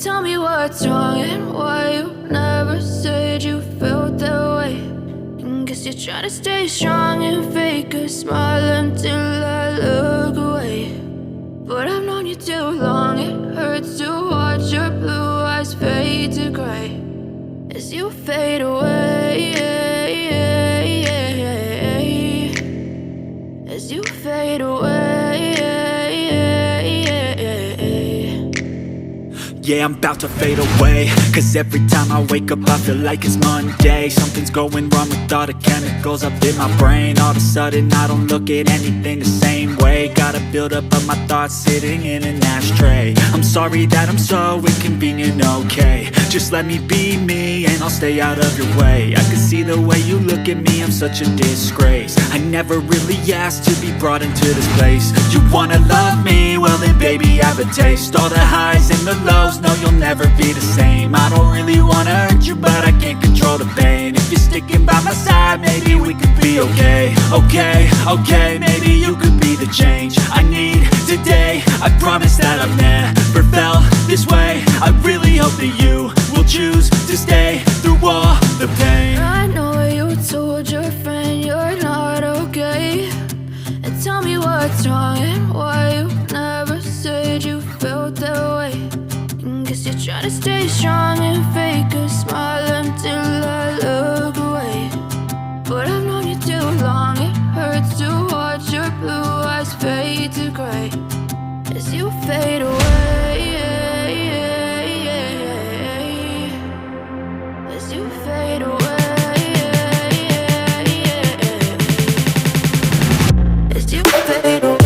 Tell me what's wrong and why you never said you felt that way. And guess you're trying to stay strong and fake a smile until I look away. But I've known you too long, it hurts to watch your blue eyes fade to gray as you fade away, as you fade away. Yeah, I'm about to fade away, cause every time I wake up I feel like it's Monday. Something's going wrong with all the chemicals up in my brain. All of a sudden I don't look at anything the same way. Got a buildup of my thoughts sitting in an ashtray. I'm sorry that I'm so inconvenient, okay. Just let me be me and I'll stay out of your way. I can see the way you look at me, I'm such a disgrace. I never really asked to be brought into this place. You wanna love me? Well then baby have a taste. All the highs and the lows, no, you'll never be the same. I don't really wanna hurt you, but I can't control the pain. If you're sticking by my side, maybe we could be okay. Okay, maybe you could be the change I need today. I promise that I've never felt this way. I really hope that you will choose to stay through all the pain. I know you told your friend you're not okay. And tell me what's wrong and why you never said you felt that way. Guess you're trying to stay strong and fake a smile until I look away. But I've known you too long, it hurts to watch your blue eyes fade to gray as you fade away, as you fade away, as you fade away.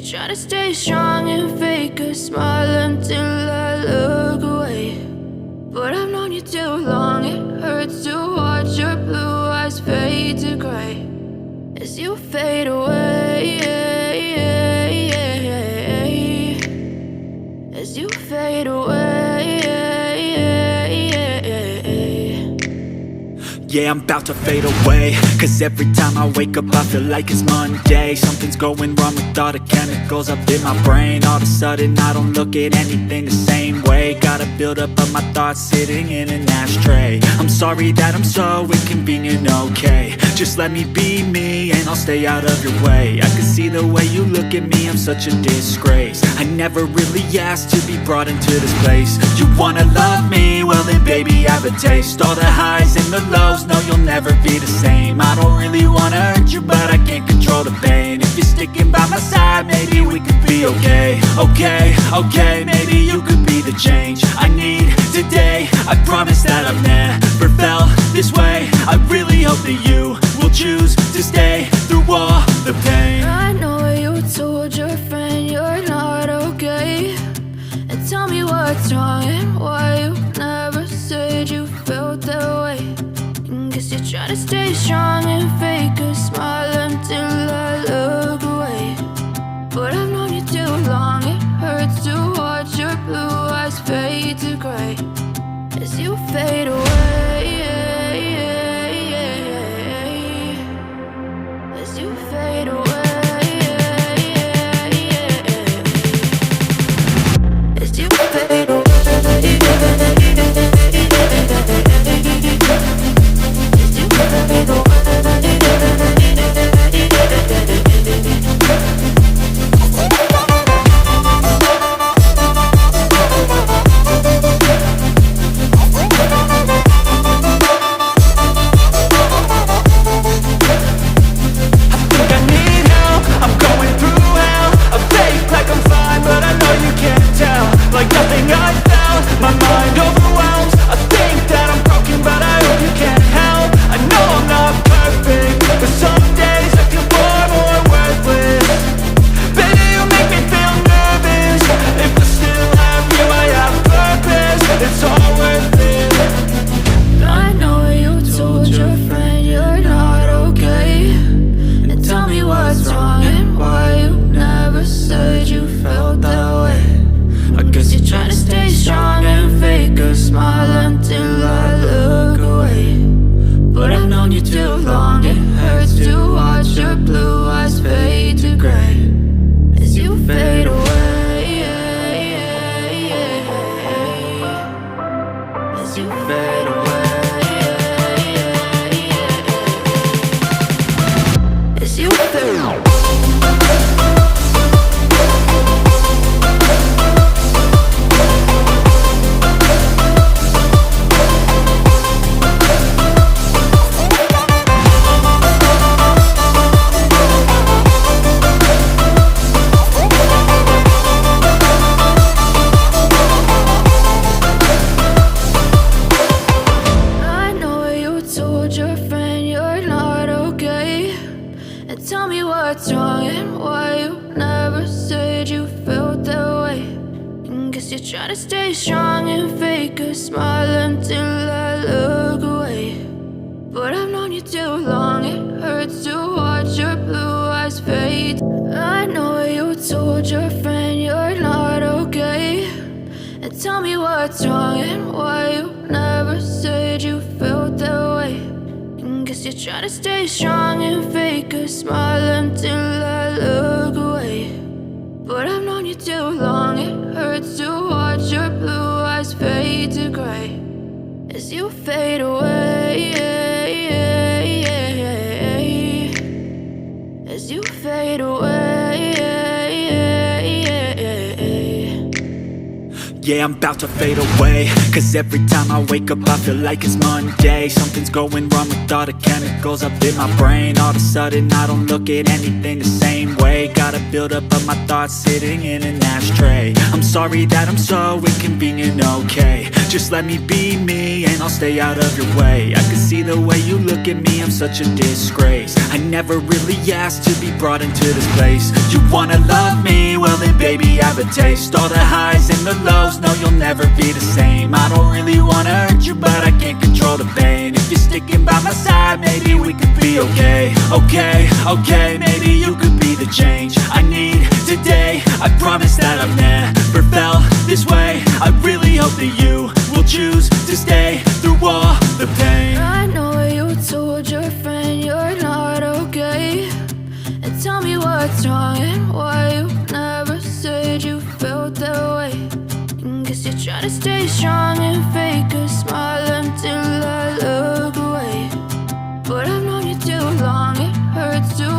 Try to stay strong and fake a smile until I look away. But I've known you too long, it hurts to watch your blue eyes fade to gray as you fade away, as you fade away. Yeah, I'm about to fade away, cause every time I wake up I feel like it's Monday. Something's going wrong with all the chemicals up in my brain. All of a sudden I don't look at anything the same way. Got a buildup of my thoughts sitting in an ashtray. I'm sorry that I'm so inconvenient, okay. Just let me be me and I'll stay out of your way. I can see the way you look at me, I'm such a disgrace. I never really asked to be brought into this place. You wanna love me? Well then baby have a taste. All the highs and the lows, no you'll never be the same. I don't really wanna hurt you but I can't control the pain. If you're sticking by my side, maybe we could be okay. Okay, maybe you could be the change I need today. I promise that I've never felt this way. I really hope that you will choose to stay through all the pain. I know you told your friend you're not okay, and tell me what's wrong and why you never said you felt that way. And guess you're trying to stay strong and fake a smile until I look away. But I've known you too long, it hurts to watch your blue eyes fade to gray as you fade away. As you fade away. As you fade away. As you fade away. Like nothing I felt, my mind overwhelms. I think that I'm broken, but I hope you can't help. I know I'm not perfect, but some days I feel far more worthless. Baby, you make me feel nervous. If I still have you, I have purpose. It's all worth it. I know you told your friend you're not okay, and tell me what's wrong and why you never said you felt that way. I guess you're trying to stay strong and fake a smile until I look away. But I've known you too long, it hurts to watch your blue eyes fade to gray as you fade away. As you fade away. As you fade away. Tell me what's wrong and why you never said you felt that way. And guess you're trying to stay strong and fake a smile until I look away. But I've known you too long, it hurts to watch your blue eyes fade. I know you told your friend you're not okay, and tell me what's wrong and why you never said you felt that way. Guess you're trying to stay strong and fake a smile until I look away. But I've known you too long, it hurts to watch your blue eyes fade to gray as you fade away. As you fade away. Yeah, I'm about to fade away, cause every time I wake up I feel like it's Monday. Something's going wrong with all the chemicals up in my brain. All of a sudden I don't look at anything the same way. Gotta build up of my thoughts sitting in an ashtray. I'm sorry that I'm so inconvenient, okay. Just let me be me and I'll stay out of your way. I can see the way you look at me, I'm such a disgrace. I never really asked to be brought into this place. You wanna love me? Well then baby have a taste. All the highs and the lows, no you'll never be the same. I don't really wanna hurt you but I can't control the pain. If you're sticking by my side, maybe we could be okay. Okay, maybe you could be the change I need today. I promise that I've never felt this way. I really hope that you will choose to stay through all the pain. I know you told your friend you're not okay, and tell me what's wrong and why you never said you felt that way. Guess you're trying to stay strong and fake a smile until I look away. But I've known you too it's too